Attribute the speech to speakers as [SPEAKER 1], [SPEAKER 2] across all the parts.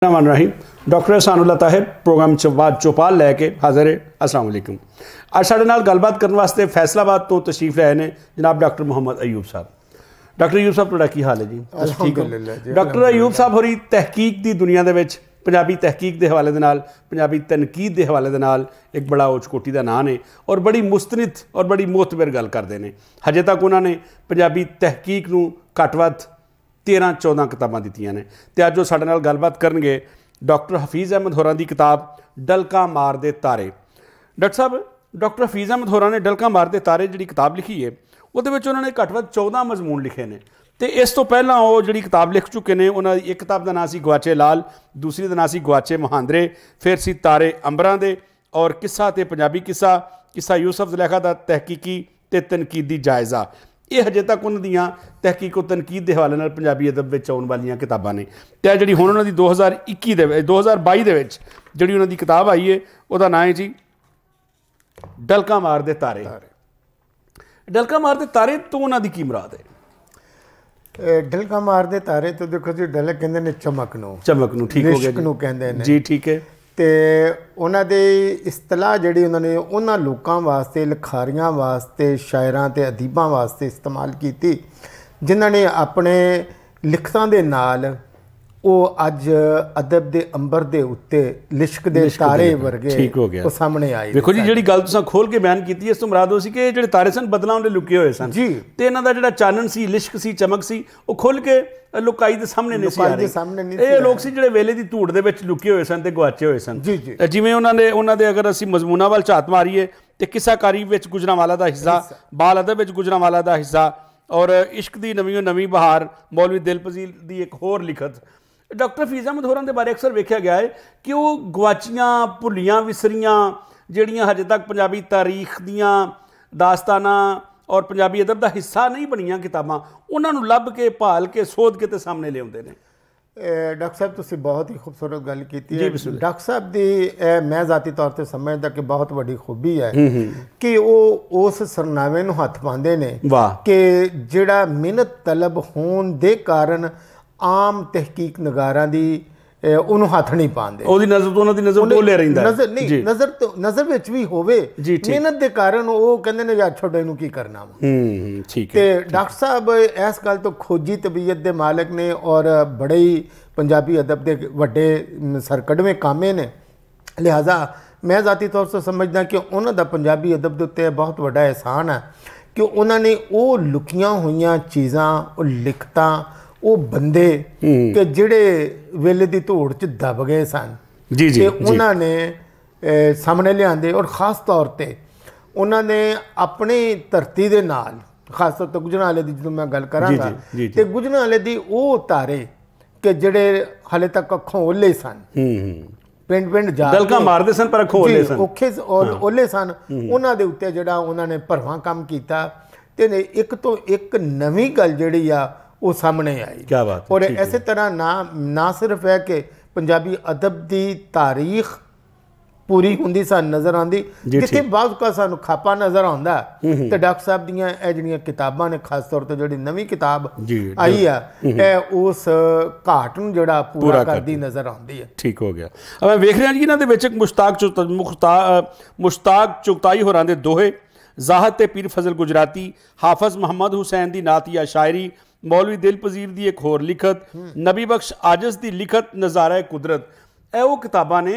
[SPEAKER 1] रहमान रहीम doctor Ehsanullah Tahir programme चौपाल लैके हाजिर है। अस्सलाम वालेकुम। आज साडे नाल गलबात करने वास्ते फैसलाबाद तो तशरीफ लाए ने जनाब डॉक्टर मुहम्मद अयूब साहब। डॉक्टर अयूब साहब तुहाडा की हाल है जी?
[SPEAKER 2] अल्हम्दुलिल्लाह।
[SPEAKER 1] डॉक्टर अयूब साहब होरी तहकीक की दुनिया दे विच पंजाबी तहकीक के हवाले दे नाल पंजाबी तनकीद के हवाले दे नाल एक बड़ा उचकोटी का नाम है और बड़ी मुस्तनिद और बड़ी मोतबर गल करते हैं। हजे तक उन्होंने पंजाबी तहकीक नूं घट वध 13-14 किताबां दित्तियां ने ते अज वो साडे नाल गलबात करनगे डॉक्टर हफीज़ अहमद होरां दी किताब डलका मार दे तारे। डॉक्टर साहब, डॉक्टर हफीज़ अहमद होरां ने डलका मार दे तारे जिहड़ी किताब लिखी है उहदे विच उन्होंने घट वध 14 मजमून लिखे ने ते इस तो पहला वो जिहड़ी किताब लिख चुके ने उन्हां दी एक किताब का नाम सी गवाचे लाल, दूसरी का नाम सी गवाचे महांदरे, फिर सी तारे अंबरां दे और किस्सा ते पंजाबी किस्सा, किस्सा यूसुफ ज़ुलैखा दा तहकीकी ते तनकीदी जायज़ा। ये हजे तक उन्होंने तहकीक और तनकीद के हवाले नाल पंजाबी अदब में आने वाली किताबां ने ते जिहड़ी हुण उन्हां दी 2022 दे विच जिहड़ी उन्हां दी किताब आई है उहदा नाम है जी डलका मार दे तारे। डलका मार दे तारे तो उन्हां दी की मुराद है?
[SPEAKER 2] डलका मार दे तारे तो देखो जी, डल कहंदे ने चमक नूं,
[SPEAKER 1] ठीक हो गया जी, ठीक है।
[SPEAKER 2] तो उन्होंने इस्तलाह जी उन्होंने उन्होंने लोगों वास्ते लिखारियां वास्ते शायरां ते अदीबां वास्ते इस्तेमाल की जिन्होंने अपने लिखतां दे नाल वो अज अदब के अंबर के उत्ते लिश्क दे तारे वर्गे
[SPEAKER 1] ठीक हो गया
[SPEAKER 2] वो सामने आई।
[SPEAKER 1] देखो जी, जी गल तुसां खोल के बयान की इस तो मुराद हो सी कि जिहड़े तारे सन बदलां उन्हें लुके हुए सन
[SPEAKER 2] जी,
[SPEAKER 1] ते इन्हां दा जिहड़ा चानन सी, लिश्क सी, चमक सी, वो खुल के लुकाई दे सामने नहीं सी आ रही। ये लोग सी जिहड़े वेले दी धूड़ दे विच लुके हुए सन ते गवाचे हुए सन।
[SPEAKER 2] जी जी,
[SPEAKER 1] जिवें उन्हां दे अगर असीं मजमूना वल झात मारीए ते किस्साकारी विच गुजरांवाला दा हिस्सा, बाल अदब विच गुजरांवाला दा हिस्सा और इश्क दी नवीं बहार मौलवी दिलपजीर दी एक होर लिखत। डॉक्टर हफीज़ अहमद होरां दे बारे अक्सर वेख्या गया है कि वो गवाचियां भुलियां विसरियां जिहड़ियां हजे तक पंजाबी तारीख दियां दास्ताना और पंजाबी अदब का हिस्सा नहीं बनियां किताबां उन्होंने लभ के भाल के सोध के सामने लियाउंदे ने।
[SPEAKER 2] डॉक्टर साहब तुसीं बहुत ही खूबसूरत गल की है। डॉक्टर साहब की मैं ज़ाती तौर पर समझदा कि बहुत बड़ी खूबी है कि वो उस सरनामे नूं हत्थ पाउंदे ने कि जिहड़ा मिहनत तलब होने दे कारण आम तहकीक नगारां दी उन्होंने हथ नहीं पाते। नज़र विच भी होवे मेहनत के कारण वो कहंदे ने यार छोड़ो इनू की करना वा। ते डॉक्टर साहब इस गल तो खोजी तबीयत के मालिक ने और बड़े ही पंजाबी अदब के वड्डे सरकड़वें कामे ने। लिहाजा मैं ज़ाती तौर से समझदा कि उन्हों दा पंजाबी अदब के उत्ते बहुत बड़ा एहसान है कि उन्होंने वो लुकियां हुई चीज़ां, वो लिखतां, वो बंदे कि जिहड़े वेले दी धूड़ च दब गए सन
[SPEAKER 1] जी जी,
[SPEAKER 2] उन्होंने सामने लियाते और ख़ास तौर पर उन्होंने अपनी धरती के नाल खास तौर पर गुजरांवाले की जो मैं गल करांगा तो गुजरांवाले की वो तारे कि जिहड़े हाले तक अखों ओले सन, पिंड पिंड जा
[SPEAKER 1] डलका मारदे सन पर अखों ओले सन,
[SPEAKER 2] औखे ओले सन, उन्हां दे उत्ते जिहड़ा उन्होंने भरवां काम कीता ते एक तो एक नवीं गल जिहड़ी आ वो सामने आई।
[SPEAKER 1] क्या बात।
[SPEAKER 2] और इस तरह ना सिर्फ है कि पंजाबी अदब की तारीख पूरी होंदी सन नज़र आती जिथे बाद का सानू खापा नज़र आता तो डॉक्टर साहब दियां जिहड़ियां किताबां ने खास तौर पर जिहड़ी नवीं किताब आई है उस घाट नूं जिहड़ा पूरा करदी नज़र आती है।
[SPEAKER 1] ठीक हो गया। अब मैं वेख रहा जी इन्हां दे विच मुश्ताक चुगताई होरां दे दोहे, ज़ाहद ते पीर फजल गुजराती, हाफज मोहम्मद हुसैन दी नातिया शायरी, मौलवी दिलपजीर दी एक होर लिखत, नबी बख्श आजस दी लिखत नज़ारा कुदरत। ए वो किताबां ने,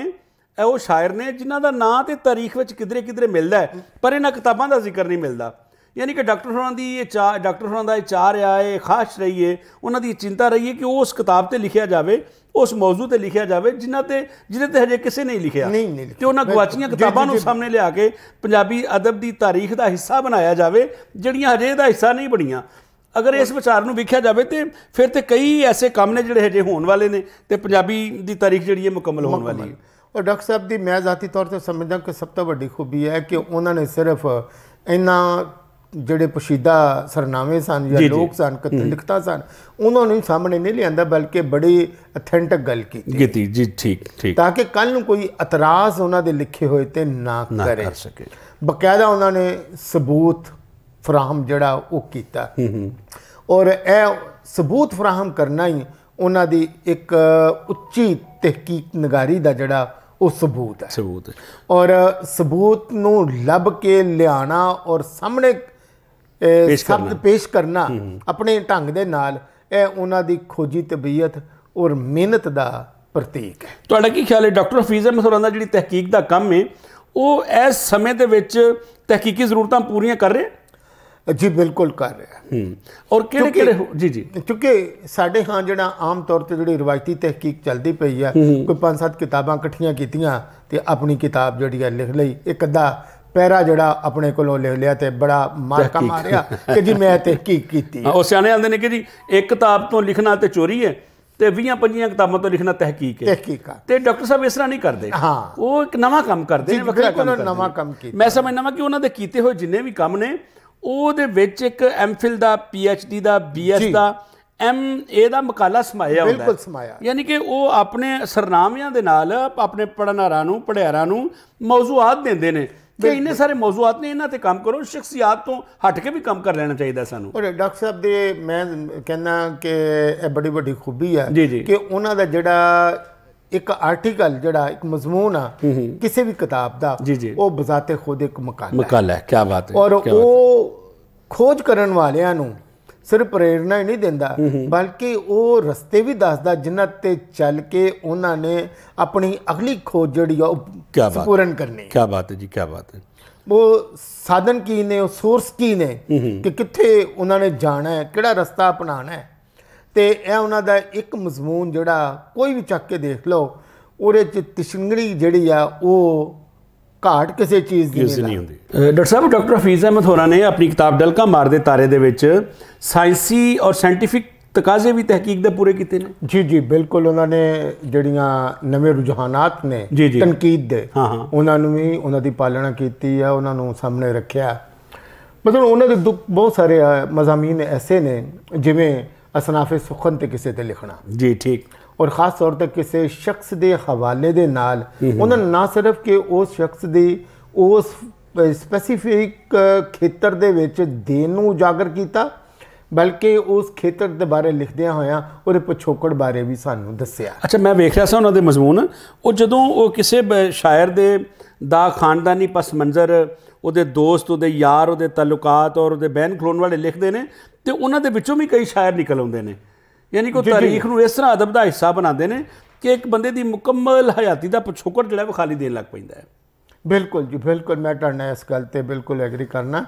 [SPEAKER 1] ए वो शायर ने जिन्हां दा नां ते तारीख विच किधरे किधरे मिलदा है पर इन्हां किताबां दा जिक्र नहीं मिलता। यानी कि डॉक्टर होरां दी ये डॉक्टर होरां दा चाह रहा है, ख्वाहिश रही है, उन्हां दी चिंता रही है कि उस किताब ते लिखिया जाए, उस मौजू ते लिखिया जाए जिन्हां ते हजे किसी नहीं लिखिया ते उन्हां गवाचियां किताबां नूं सामने लिया के पंजाबी अदब की तारीख का हिस्सा बनाया जाए जिहड़ियां हजे इहदा हिस्सा नहीं बनियां। अगर इस विचार में वेख्या जाए तो फिर तो कई ऐसे काम ने जिहड़े हजे होने वाले ने ते पंजाबी की तारीख जिहड़ी है मुकम्मल होने वाली है।
[SPEAKER 2] और डॉक्टर साहब की मैं ज़ाती तौर पर समझदा कि सब तो बड़ी खूबी है कि उन्होंने सिर्फ इन्ना जिहड़े पोशीदा सरनामे सन या लोग सन लिखता सन उन्होंने सामने नहीं लिया बल्कि बड़ी अथेंटिक गल की
[SPEAKER 1] जी, ठीक ठीक, ताकि
[SPEAKER 2] कल नूं कोई एतराज़ उन्होंने लिखे हुए तो ना कर सके। बकायदा उन्होंने सबूत फराहम जड़ा वो कीता और ए सबूत फराहम करना ही उन्हों दी एक उच्ची ਤਹਿਕੀਕ ਨਗਾਰੀ ਦਾ ਜਿਹੜਾ ਉਹ ਸਬੂਤ ਹੈ।
[SPEAKER 1] ਸਬੂਤ
[SPEAKER 2] ਔਰ ਸਬੂਤ ਨੂੰ ਲੱਭ ਕੇ ਲਿਆਣਾ ਔਰ ਸਾਹਮਣੇ ਸ਼ਬਦ ਪੇਸ਼ ਕਰਨਾ ਆਪਣੇ ਢੰਗ ਦੇ ਨਾਲ, ਇਹ ਉਹਨਾਂ ਦੀ ਖੋਜੀ ਤਬੀਅਤ ਔਰ ਮਿਹਨਤ ਦਾ ਪ੍ਰਤੀਕ ਹੈ।
[SPEAKER 1] ਤੁਹਾਡਾ ਕੀ ਖਿਆਲ ਹੈ ਡਾਕਟਰ ਹਫੀਜ਼ ਅਹਿਮਦ ਹੋਰਾਂ ਦਾ ਜਿਹੜੀ ਤਹਿਕੀਕ ਦਾ ਕੰਮ ਹੈ ਉਹ ਇਸ ਸਮੇਂ ਦੇ ਵਿੱਚ ਤਹਿਕੀਕੀ ਜ਼ਰੂਰਤਾਂ ਪੂਰੀਆਂ ਕਰ ਰਹੇ?
[SPEAKER 2] ਜੀ ਬਿਲਕੁਲ ਕਰ ਰਿਹਾ।
[SPEAKER 1] ਔਰ ਕਿਹੜੇ ਕਿਹੜੇ? ਜੀ ਜੀ,
[SPEAKER 2] ਕਿਉਂਕਿ ਸਾਡੇ ਹਾਂ ਜਿਹੜਾ ਆਮ ਤੌਰ ਤੇ ਜਿਹੜੀ ਰਵਾਇਤੀ ਤਹਿਕੀਕ ਚੱਲਦੀ ਪਈ ਆ, ਕੋਈ 5-7 ਕਿਤਾਬਾਂ ਇਕੱਠੀਆਂ ਕੀਤੀਆਂ ਤੇ ਆਪਣੀ ਕਿਤਾਬ ਜਿਹੜੀ ਹੈ ਲਿਖ ਲਈ, ਇੱਕ ਅੱਧਾ ਪੈਰਾ ਜਿਹੜਾ ਆਪਣੇ ਕੋਲੋਂ ਲਿਖ ਲਿਆ ਤੇ ਬੜਾ ਮਾਰਕਾ ਮਾਰਿਆ ਕਿ ਜੀ ਮੈਂ ਤਹਿਕੀਕ ਕੀਤੀ।
[SPEAKER 1] ਉਹ ਸਿਆਣੇ ਆਉਂਦੇ ਨੇ ਕਿ ਜੀ ਇੱਕ ਕਿਤਾਬ ਤੋਂ ਲਿਖਣਾ ਤੇ ਚੋਰੀ ਹੈ ਤੇ 20-25 ਕਿਤਾਬਾਂ ਤੋਂ ਲਿਖਣਾ ਤਹਿਕੀਕ ਹੈ। ਤੇ ਡਾਕਟਰ ਸਾਹਿਬ ਇਸ ਤਰ੍ਹਾਂ ਨਹੀਂ ਕਰਦੇ। ਉਹ ਇੱਕ ਨਵਾਂ ਕੰਮ ਕਰਦੇ ਨੇ, ਵੱਖਰਾ
[SPEAKER 2] ਨਵਾਂ ਕੰਮ ਕੀਤਾ।
[SPEAKER 1] ਮੈਂ ਸਮਝਦਾ ਵਾਂ ਕਿ ਉਹਨਾਂ ਦੇ ਕੀਤੇ ਹੋਏ ਜਿੰਨੇ ਵੀ ਕੰਮ ਨੇ ਉਹਦੇ ਵਿੱਚ ਇੱਕ ਐਮਫਿਲ ਦਾ, PhD ਦਾ, BS ਦਾ, MA ਦਾ ਮਕਾਲਾ ਸਮਾਇਆ ਹੁੰਦਾ ਹੈ।
[SPEAKER 2] ਬਿਲਕੁਲ ਸਮਾਇਆ।
[SPEAKER 1] ਯਾਨੀ ਕਿ ਉਹ ਆਪਣੇ ਸਰਨਾਮਿਆਂ ਦੇ ਨਾਲ ਆਪਣੇ ਪੜ੍ਹਨਾਰਾਂ ਨੂੰ, ਪੜ੍ਹਿਆਰਾਂ ਨੂੰ ਮੌਜ਼ੂਆਤ ਦਿੰਦੇ ਨੇ ਕਿ ਇੰਨੇ ਸਾਰੇ ਮੌਜ਼ੂਆਤ ਨੇ, ਇਹਨਾਂ ਤੇ ਕੰਮ ਕਰੋ। ਸ਼ਖਸੀਆਤ ਤੋਂ ਹਟ ਕੇ ਵੀ ਕੰਮ ਕਰ ਲੈਣਾ ਚਾਹੀਦਾ ਸਾਨੂੰ।
[SPEAKER 2] ਔਰ ਡਾਕਟਰ ਸਾਹਿਬ ਦੇ ਮੈਂ ਕਹਿੰਦਾ ਕਿ ਇਹ ਬੜੀ ਵੱਡੀ ਖੂਬੀ ਆ
[SPEAKER 1] ਜੀ
[SPEAKER 2] ਕਿ ਉਹਨਾਂ ਦਾ ਜਿਹੜਾ ਇੱਕ ਆਰਟੀਕਲ, ਜਿਹੜਾ ਇੱਕ ਮਜ਼ਮੂਨ ਆ ਕਿਸੇ ਵੀ ਕਿਤਾਬ ਦਾ, ਉਹ ਬਜ਼ਾਤੇ ਖੁਦ ਇੱਕ ਮਕਾਲਾ ਹੈ।
[SPEAKER 1] ਕੀ ਬਾਤ ਹੈ।
[SPEAKER 2] ਔਰ ਉਹ ਖੋਜ ਕਰਨ ਵਾਲਿਆਂ ਨੂੰ ਸਿਰਫ ਪ੍ਰੇਰਨਾ ਹੀ ਨਹੀਂ ਦਿੰਦਾ, ਬਲਕਿ ਉਹ ਰਸਤੇ ਵੀ ਦੱਸਦਾ ਜਿਨ੍ਹਾਂ ਤੇ ਚੱਲ ਕੇ ਉਹਨਾਂ ਨੇ ਆਪਣੀ ਅਗਲੀ ਖੋਜ ਜਿਹੜੀ ਆ ਉਹ ਪੂਰਨ ਕਰਨੀ।
[SPEAKER 1] ਕੀ ਬਾਤ ਹੈ ਜੀ, ਕੀ ਬਾਤ ਹੈ।
[SPEAKER 2] ਉਹ ਸਾਧਨ ਕੀ ਨੇ, ਉਹ ਸੋਰਸ ਕੀ ਨੇ, ਕਿ ਕਿੱਥੇ ਉਹਨਾਂ ਨੇ ਜਾਣਾ ਹੈ, ਕਿਹੜਾ ਰਸਤਾ ਅਪਣਾਉਣਾ ਹੈ। ਤੇ ਇਹ ਉਹਨਾਂ ਦਾ ਇੱਕ ਮਜ਼ਮੂਨ ਜਿਹੜਾ ਕੋਈ ਵੀ ਚੱਕ ਕੇ ਦੇਖ ਲਓ, ਉਹਦੇ 'ਚ ਤਿਸ਼ਨਗੜੀ ਜਿਹੜੀ ਆ ਉਹ ਘਾਟ ਕਿਸੇ ਚੀਜ਼ ਦੀ ਨਹੀਂ ਹੁੰਦੀ।
[SPEAKER 1] ਡਾਕਟਰ ਸਾਹਿਬ, ਡਾਕਟਰ ਹਫੀਜ਼ ਅਹਿਮਦ ਹੋਰਾਂ ਨੇ ਆਪਣੀ ਕਿਤਾਬ ਡਲਕਾ ਮਾਰ ਦੇ ਤਾਰੇ ਦੇ ਵਿੱਚ ਸਾਇੰਸੀ ਔਰ ਸਾਇੰਟੀਫਿਕ ਤਕਾਜ਼ੇ ਵੀ ਤਹਿਕੀਕ ਦੇ ਪੂਰੇ ਕੀਤੇ ਨੇ।
[SPEAKER 2] ਜੀ ਜੀ ਬਿਲਕੁਲ। ਉਹਨਾਂ ਨੇ ਜਿਹੜੀਆਂ ਨਵੇਂ ਰੁਝਾਨਾਤ ਨੇ ਤਨਕੀਦ ਦੇ, ਉਹਨਾਂ ਨੂੰ ਵੀ ਉਹਨਾਂ ਦੀ ਪਾਲਣਾ ਕੀਤੀ ਆ, ਉਹਨਾਂ ਨੂੰ ਸਾਹਮਣੇ ਰੱਖਿਆ। ਮਤਲਬ ਉਹਨਾਂ ਦੇ ਬਹੁਤ ਸਾਰੇ ਮਜ਼ਾਮੀਨ ਐਸੇ ਨੇ ਜਿਵੇਂ ਅਸਨਾਫੇ ਸੁਖਨ ਤੇ ਕਿਸੇ ਤੇ ਲਿਖਣਾ।
[SPEAKER 1] ਜੀ ਠੀਕ।
[SPEAKER 2] ਔਰ ਖ਼ਾਸ ਤੌਰ ਤੇ ਕਿਸੇ ਸ਼ਖਸ ਦੇ ਹਵਾਲੇ ਦੇ ਨਾਲ ਉਹਨਾਂ ਨੇ ਨਾ ਸਿਰਫ ਕਿ ਉਸ ਸ਼ਖਸ ਦੀ ਉਸ ਸਪੈਸੀਫਿਕ ਖੇਤਰ ਦੇ ਵਿੱਚ ਦੇਣ ਨੂੰ ਉਜਾਗਰ ਕੀਤਾ, ਬਲਕਿ ਉਸ ਖੇਤਰ ਦੇ ਬਾਰੇ ਲਿਖਦਿਆਂ ਹੋਇਆਂ ਉਹਦੇ ਪਿਛੋਕੜ ਬਾਰੇ ਵੀ ਸਾਨੂੰ ਦੱਸਿਆ।
[SPEAKER 1] ਅੱਛਾ, ਮੈਂ ਵੇਖ ਰਿਹਾ ਸੀ ਉਹਨਾਂ ਦੇ ਮਜ਼ਮੂਨ, ਉਹ ਜਦੋਂ ਉਹ ਕਿਸੇ ਸ਼ਾਇਰ ਦੇ ਦਾ ਖਾਨਦਾਨੀ ਪਸ ਮੰਜ਼ਰ, ਉਹਦੇ ਦੋਸਤ, ਉਹਦੇ ਯਾਰ, ਉਹਦੇ ਤਾਲੁਕਾਤ ਔਰ ਉਹਦੇ ਬਹਿਨ ਖਲੋਣ ਵਾਲੇ ਲਿਖਦੇ ਨੇ ਤੇ ਉਹਨਾਂ ਦੇ ਵਿੱਚੋਂ ਵੀ ਕਈ ਸ਼ਾਇਰ ਨਿਕਲ ਆਉਂਦੇ ਨੇ। ਯਾਨੀ ਕਿ ਉਹ ਤਾਰੀਖ ਨੂੰ ਇਸ ਤਰ੍ਹਾਂ ਅਦਬ ਦਾ ਹਿੱਸਾ ਬਣਾਉਂਦੇ ਨੇ ਕਿ ਇੱਕ ਬੰਦੇ ਦੀ ਮੁਕੰਮਲ ਹਯਾਤੀ ਦਾ ਪਿਛੋਕੜ ਜਿਹੜਾ ਉਹ ਖਾਲੀ ਦੇਣ ਲੱਗ ਪੈਂਦਾ ਹੈ।
[SPEAKER 2] ਬਿਲਕੁਲ ਜੀ ਬਿਲਕੁਲ। ਮੈਂ ਤੁਹਾਡੇ ਇਸ ਗੱਲ ਤੇ ਬਿਲਕੁਲ ਐਗਰੀ ਕਰਨਾ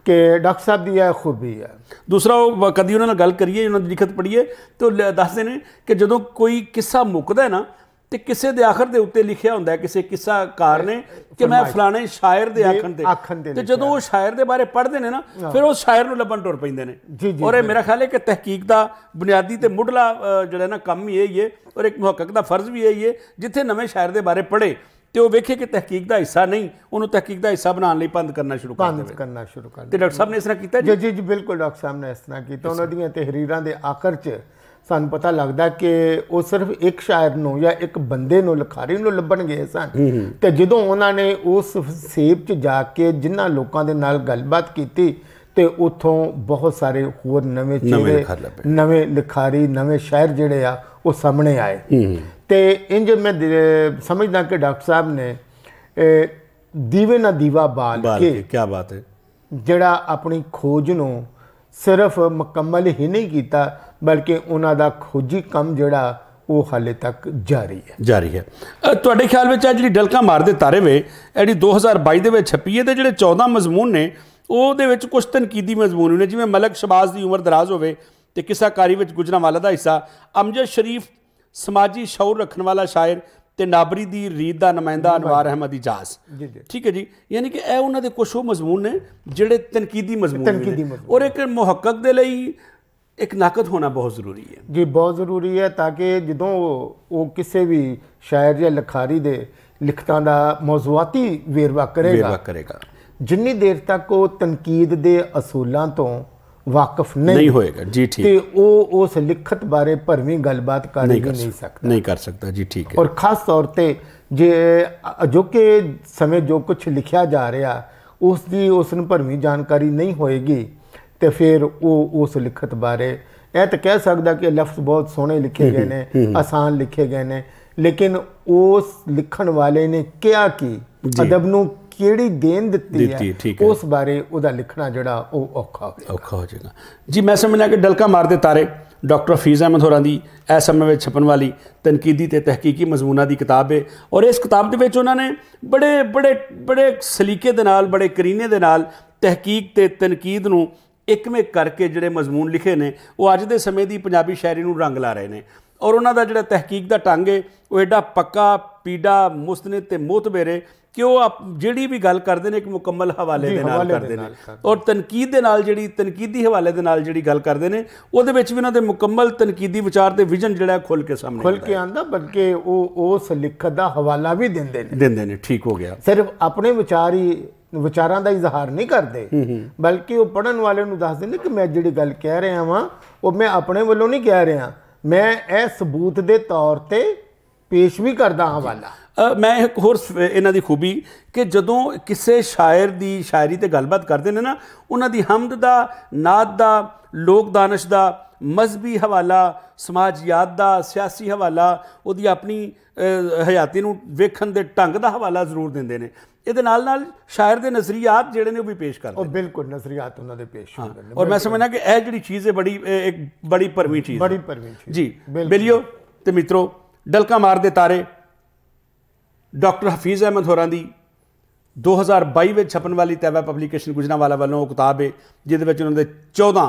[SPEAKER 2] ਕਿ ਡਾਕਟਰ ਸਾਹਿਬ ਦੀ ਇਹ ਖੂਬੀ ਹੈ।
[SPEAKER 1] ਦੂਸਰਾ, ਉਹ ਕਦੀ ਉਹਨਾਂ ਨਾਲ ਗੱਲ ਕਰੀਏ, ਉਹਨਾਂ ਦੀ ਲਿਖਤ ਪੜ੍ਹੀਏ ਤੇ ਉਹ ਦੱਸਦੇ ਨੇ ਕਿ ਜਦੋਂ ਕੋਈ ਕਿੱਸਾ ਮੁੱਕਦਾ ਹੈ ਨਾ ਤੇ ਕਿਸੇ ਦੇ ਆਖਰ ਦੇ ਉੱਤੇ ਲਿਖਿਆ ਹੁੰਦਾ ਕਿਸੇ ਕਿੱਸਾਕਾਰ ਨੇ ਕਿ ਮੈਂ ਫਲਾਣੇ ਸ਼ਾਇਰ ਦੇ ਆਖਣ ਤੇ ਜਦੋਂ ਉਹ ਸ਼ਾਇਰ ਦੇ ਬਾਰੇ ਪੜ੍ਹਦੇ ਨੇ ਨਾ, ਫਿਰ ਉਹ ਸ਼ਾਇਰ ਨੂੰ ਲੱਭਣ ਟੁਰ ਪੈਂਦੇ ਨੇ। ਔਰ ਇਹ ਮੇਰਾ ਖਿਆਲ ਹੈ ਕਿ ਤਹਿਕੀਕ ਦਾ ਬੁਨਿਆਦੀ ਤੇ ਮੁੱਢਲਾ ਜਿਹੜਾ ਨਾ ਕੰਮ ਹੀ ਇਹ ਹੀ ਹੈ, ਔਰ ਇੱਕ ਮੁਹੱਕਕ ਦਾ ਫਰਜ਼ ਵੀ ਇਹ ਹੀ ਹੈ, ਜਿੱਥੇ ਨਵੇਂ ਸ਼ਾਇਰ ਦੇ ਬਾਰੇ ਪੜ੍ਹੇ ਤੇ ਉਹ ਵੇਖੇ ਕਿ ਤਹਿਕੀਕ ਦਾ ਹਿੱਸਾ ਨਹੀਂ, ਉਹਨੂੰ ਤਹਿਕੀਕ ਦਾ ਹਿੱਸਾ ਬਣਾਉਣ ਲਈ ਬੰਦ ਕਰਨਾ ਸ਼ੁਰੂ ਕਰ ਦੇਵੇ। ਤੇ ਡਾਕਟਰ ਸਾਹਿਬ ਨੇ ਇਸ ਤਰ੍ਹਾਂ ਕੀਤਾ
[SPEAKER 2] ਜੀ? ਜੀ ਬਿਲਕੁਲ, ਡਾਕਟਰ ਸਾਹਿਬ ਨੇ ਇਸ ਤਰ੍ਹਾਂ ਕੀਤਾ। ਉਹਨਾਂ ਦੀਆਂ ਤਹਿਰੀਰਾਂ ਦੇ ਆਖਰ 'ਚ ਸਾਨੂੰ ਪਤਾ ਲੱਗਦਾ ਕਿ ਉਹ ਸਿਰਫ ਇੱਕ ਸ਼ਾਇਰ ਨੂੰ ਜਾਂ ਇੱਕ ਬੰਦੇ ਨੂੰ, ਲਿਖਾਰੀ ਨੂੰ ਲੱਭਣ ਗਏ ਸਨ। ਤੇ ਜਦੋਂ ਉਹਨਾਂ ਨੇ ਉਸ ਸੇਬ 'ਚ ਜਾ ਕੇ ਜਿਨ੍ਹਾਂ ਲੋਕਾਂ ਦੇ ਨਾਲ ਗੱਲਬਾਤ ਕੀਤੀ ਤੇ ਉੱਥੋਂ ਬਹੁਤ ਸਾਰੇ ਹੋਰ ਨਵੇਂ ਚਿਹਰੇ, ਨਵੇਂ ਲਿਖਾਰੀ, ਨਵੇਂ ਸ਼ਾਇਰ ਜਿਹੜੇ ਆ ਉਹ ਸਾਹਮਣੇ ਆਏ। ਤੇ ਇੰਜ ਮੈਂ ਸਮਝਦਾ ਕਿ ਡਾਕਟਰ ਸਾਹਿਬ ਨੇ ਦੀਵੇ ਨਾ ਦੀਵਾ ਬਾਲ ਕੇ,
[SPEAKER 1] ਕੀ ਬਾਤ ਹੈ, ਜਿਹੜਾ
[SPEAKER 2] ਆਪਣੀ ਖੋਜ ਨੂੰ ਸਿਰਫ ਮੁਕੰਮਲ ਹੀ ਨਹੀਂ ਕੀਤਾ, ਬਲਕਿ ਉਹਨਾਂ ਦਾ ਖੋਜੀ ਕੰਮ ਜਿਹੜਾ ਉਹ ਹਾਲੇ ਤੱਕ ਜਾਰੀ ਹੈ।
[SPEAKER 1] ਤੁਹਾਡੇ ਖਿਆਲ ਵਿੱਚ ਆ ਜਿਹੜੀ ਡਲਕਾ ਮਾਰ ਦੇ ਤਾਰੇ ਵੇ ਜਿਹੜੀ 2022 ਦੇ ਵਿੱਚ ਛਪੀ ਹੈ ਤੇ ਜਿਹੜੇ 14 ਮਜ਼ਮੂਨ ਨੇ ਉਹਦੇ ਵਿੱਚ ਕੁਝ ਤਨਕੀਦੀ ਮਜ਼ਮੂਨ ਨੇ, ਜਿਵੇਂ ਮਲਕ ਸ਼ਬਾਜ਼ ਦੀ ਉਮਰ ਦਰਾਜ਼ ਹੋਵੇ ਤੇ ਕਿੱਸਾਕਾਰੀ ਵਿੱਚ ਗੁਜਰਾਂਵਾਲਾ ਦਾ ਹਿੱਸਾ, ਅਮਜਦ ਸ਼ਰੀਫ ਸਮਾਜੀ ਸ਼ਊਰ ਰੱਖਣ ਵਾਲਾ ਸ਼ਾਇਰ ਤੇ ਨਾਬਰੀ ਦੀ ਰੀਤ ਦਾ ਨੁਮਾਇੰਦਾ ਅਨਵਾਰ ਅਹਿਮਦ ਇਜਾਜ਼। ਠੀਕ ਹੈ ਜੀ। ਯਾਨੀ ਕਿ ਇਹ ਉਹਨਾਂ ਦੇ ਕੁਛ ਉਹ ਮਜ਼ਮੂਨ ਨੇ ਜਿਹੜੇ ਤਨਕੀਦੀ ਮਜ਼ਮੂਨ, ਔਰ ਇੱਕ ਮੁਹੱਕਕ ਦੇ ਲਈ ਇੱਕ ਨਾਕਦ ਹੋਣਾ ਬਹੁਤ ਜ਼ਰੂਰੀ ਹੈ।
[SPEAKER 2] ਜੀ ਬਹੁਤ ਜ਼ਰੂਰੀ ਹੈ, ਤਾਂ ਕਿ ਜਦੋਂ ਉਹ ਕਿਸੇ ਵੀ ਸ਼ਾਇਰ ਜਾਂ ਲਿਖਾਰੀ ਦੇ ਲਿਖਤਾਂ ਦਾ ਮੌਜ਼ੂਆਤੀ ਵੇਰਵਾ ਕਰੇਗਾ, ਜਿੰਨੀ ਦੇਰ ਤੱਕ ਉਹ ਤਨਕੀਦ ਦੇ ਅਸੂਲਾਂ ਤੋਂ ਵਾਕਿਫ ਨਹੀਂ ਹੋਏਗਾ ਜੀ, ਠੀਕ, ਤੇ ਉਹ ਉਸ ਲਿਖਤ ਬਾਰੇ ਭਰਵੀਂ ਗੱਲਬਾਤ ਕਰ ਨਹੀਂ
[SPEAKER 1] ਸਕਦਾ ਜੀ, ਠੀਕ ਹੈ।
[SPEAKER 2] ਔਰ ਖਾਸ ਤੌਰ ਤੇ ਜੇ ਅਜੋਕੇ ਸਮੇਂ ਜੋ ਕੁਝ ਲਿਖਿਆ ਜਾ ਰਿਹਾ ਉਸ ਨੂੰ ਭਰਵੀਂ ਜਾਣਕਾਰੀ ਨਹੀਂ ਹੋਏਗੀ ਤੇ ਫਿਰ ਉਹ ਉਸ ਲਿਖਤ ਬਾਰੇ ਇਹ ਤਾਂ ਕਹਿ ਸਕਦਾ ਕਿ ਲਫ਼ਜ਼ ਬਹੁਤ ਸੋਹਣੇ ਲਿਖੇ ਗਏ ਨੇ, ਆਸਾਨ ਲਿਖੇ ਗਏ ਨੇ, लेकिन उस लिखण वाले ने क्या की अदब नूं ਕਿਹੜੀ ਦੇਣ ਦਿੱਤੀ ਹੈ ਉਸ ਬਾਰੇ ਉਹਦਾ ਲਿਖਣਾ ਜਿਹੜਾ ਉਹ ਔਖਾ
[SPEAKER 1] ਹੋ ਜਾਏਗਾ ਜੀ। ਮੈਂ ਸਮਝਦਾ ਕਿ ਡਲਕਾ ਮਾਰਦੇ ਤਾਰੇ ਡਾਕਟਰ ਹਫੀਜ਼ ਅਹਿਮਦ ਹੋਰਾਂ ਦੀ ਇਸ ਸਮੇਂ ਵਿੱਚ ਛਪਣ ਵਾਲੀ ਤਨਕੀਦੀ ਤੇ ਤਹਿਕੀਕੀ ਮਜ਼ਮੂਨਾਂ ਦੀ ਕਿਤਾਬ ਹੈ ਔਰ ਇਸ ਕਿਤਾਬ ਦੇ ਵਿੱਚ ਉਹਨਾਂ ਨੇ ਬੜੇ ਸਲੀਕੇ ਦੇ ਨਾਲ ਬੜੇ ਕਰੀਨੇ ਦੇ ਨਾਲ ਤਹਿਕੀਕ ਤੇ ਤਨਕੀਦ ਨੂੰ ਇੱਕਵੇਂ ਕਰਕੇ ਜਿਹੜੇ ਮਜ਼ਮੂਨ ਲਿਖੇ ਨੇ ਉਹ ਅੱਜ ਦੇ ਸਮੇਂ ਦੀ ਪੰਜਾਬੀ ਸ਼ਾਇਰੀ ਨੂੰ ਰੰਗ ਲਾ ਰਹੇ ਨੇ ਔਰ ਉਹਨਾਂ ਦਾ ਜਿਹੜਾ ਤਹਿਕੀਕ ਦਾ ਢੰਗ ਹੈ ਉਹ ਐਡਾ ਪੱਕਾ ਪੀੜਾ ਮੁਸਤਨਦ ਤੇ ਮੋਤਬਰ ਹੈ ਕਿ ਉਹ ਜਿਹੜੀ ਵੀ ਗੱਲ ਕਰਦੇ ਨੇ ਇੱਕ ਮੁਕੰਮਲ ਹਵਾਲੇ ਦੇ ਨਾਲ ਕਰਦੇ ਨੇ ਔਰ ਤਨਕੀਦ ਦੇ ਨਾਲ ਜਿਹੜੀ ਤਨਕੀਦੀ ਹਵਾਲੇ ਦੇ ਨਾਲ ਜਿਹੜੀ ਗੱਲ ਕਰਦੇ ਨੇ ਉਹਦੇ ਵਿੱਚ ਵੀ ਉਹਨਾਂ ਦੇ ਮੁਕੰਮਲ ਤਨਕੀਦੀ ਵਿਚਾਰ ਤੇ ਵਿਜ਼ਨ ਜਿਹੜਾ ਖੁੱਲ੍ਹ ਕੇ ਸਾਹਮਣੇ
[SPEAKER 2] ਖੁੱਲ੍ਹ ਕੇ ਆਉਂਦਾ ਬਲਕਿ ਉਹ ਉਸ ਲਿਖਤ ਦਾ ਹਵਾਲਾ ਵੀ ਦਿੰਦੇ ਨੇ।
[SPEAKER 1] ਠੀਕ ਹੋ ਗਿਆ।
[SPEAKER 2] ਸਿਰਫ ਆਪਣੇ ਵਿਚਾਰਾਂ ਦਾ ਇਜ਼ਹਾਰ ਨਹੀਂ ਕਰਦੇ ਬਲਕਿ ਉਹ ਪੜ੍ਹਨ ਵਾਲੇ ਨੂੰ ਦੱਸਦੇ ਨੇ ਕਿ ਮੈਂ ਜਿਹੜੀ ਗੱਲ ਕਹਿ ਰਿਹਾ ਵਾਂ ਉਹ ਮੈਂ ਆਪਣੇ ਵੱਲੋਂ ਨਹੀਂ ਕਹਿ ਰਿਹਾ, ਮੈਂ ਇਹ ਸਬੂਤ ਦੇ ਤੌਰ ਤੇ ਪੇਸ਼ ਵੀ ਕਰਦਾ ਹਵਾਲਾ।
[SPEAKER 1] ਮੈਂ ਇੱਕ ਹੋਰ ਇਹਨਾਂ ਦੀ ਖੂਬੀ ਕਿ ਜਦੋਂ ਕਿਸੇ ਸ਼ਾਇਰ ਦੀ ਸ਼ਾਇਰੀ ਤੇ ਗੱਲਬਾਤ ਕਰਦੇ ਨੇ ਨਾ ਉਹਨਾਂ ਦੀ ਹਮਦ ਦਾ, ਨਾਤ ਦਾ, ਲੋਕ ਦਾਨਸ਼ ਦਾ, ਮਜ਼ਹਬੀ ਹਵਾਲਾ, ਸਮਾਜਿਆਤ ਦਾ, ਸਿਆਸੀ ਹਵਾਲਾ, ਉਹਦੀ ਆਪਣੀ ਹਯਾਤੀ ਨੂੰ ਵੇਖਣ ਦੇ ਢੰਗ ਦਾ ਹਵਾਲਾ ਜ਼ਰੂਰ ਦਿੰਦੇ ਨੇ। ਇਹਦੇ ਨਾਲ ਸ਼ਾਇਰ ਦੇ ਨਜ਼ਰੀਆਤ ਜਿਹੜੇ ਨੇ ਉਹ ਵੀ ਪੇਸ਼ ਕਰਦੇ
[SPEAKER 2] ਨੇ। ਬਿਲਕੁਲ ਨਜ਼ਰੀਆਤ ਉਹਨਾਂ ਦੇ ਪੇਸ਼ ਹੁੰਦੇ ਨੇ
[SPEAKER 1] ਔਰ ਮੈਂ ਸਮਝਦਾ ਕਿ ਇਹ ਜਿਹੜੀ ਚੀਜ਼ ਹੈ ਬੜੀ ਭਰਵੀਂ ਚੀਜ਼ ਜੀ। ਬੇਲੀਓ ਤੇ ਮਿੱਤਰੋ, ਡਲਕਾ ਮਾਰਦੇ ਤਾਰੇ ਡਾਕਟਰ ਹਫੀਜ਼ ਅਹਿਮਦ ਹੋਰਾਂ ਦੀ 2022 ਵਿੱਚ ਛਪਣ ਵਾਲੀ ਤੈਵਾ ਪਬਲੀਕੇਸ਼ਨ ਗੁਜਰਾਂਵਾਲਾ ਵੱਲੋਂ ਉਹ ਕਿਤਾਬ ਹੈ ਜਿਹਦੇ ਵਿੱਚ ਉਹਨਾਂ ਦੇ 14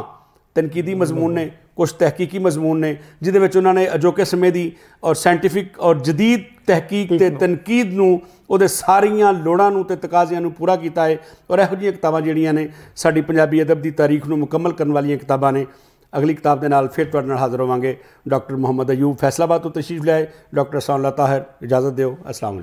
[SPEAKER 1] ਤਨਕੀਦੀ ਮਜ਼ਮੂਨ ਨੇ, ਕੁਛ ਤਹਿਕੀਕੀ ਮਜ਼ਮੂਨ ਨੇ ਜਿਹਦੇ ਵਿੱਚ ਉਹਨਾਂ ਨੇ ਅਜੋਕੇ ਸਮੇਂ ਦੀ ਔਰ ਸਾਇੰਟੀਫਿਕ ਔਰ ਜਦੀਦ ਤਹਿਕੀਕ ਤੇ ਤਨਕੀਦ ਨੂੰ ਉਹਦੇ ਸਾਰੀਆਂ ਲੋੜਾਂ ਨੂੰ ਤੇ ਤਕਾਜ਼ਿਆਂ ਨੂੰ ਪੂਰਾ ਕੀਤਾ ਹੈ ਔਰ ਇਹੋ ਜਿਹੀਆਂ ਕਿਤਾਬਾਂ ਜਿਹੜੀਆਂ ਨੇ ਸਾਡੀ ਪੰਜਾਬੀ ਅਦਬ ਦੀ ਤਾਰੀਖ ਨੂੰ ਮੁਕੰਮਲ ਕਰਨ ਵਾਲੀਆਂ ਕਿਤਾਬਾਂ ਨੇ। ਅਗਲੀ ਕਿਤਾਬ ਦੇ ਨਾਲ ਫਿਰ ਤੁਹਾਡੇ ਨਾਲ ਹਾਜ਼ਰ ਹੋਵਾਂਗੇ। ਡਾਕਟਰ ਮੁਹੰਮਦ ਅਯੂਬ ਫੈਸਲਾਬਾਦ ਤੋਂ ਤਸ਼ਰੀਫ ਲਿਆਏ। ਡਾਕਟਰ ਸਾਉਲਾ ਤਾਹਿਰ, ਇਜਾਜ਼ਤ ਦਿਓ। ਅਸਲਾਮ।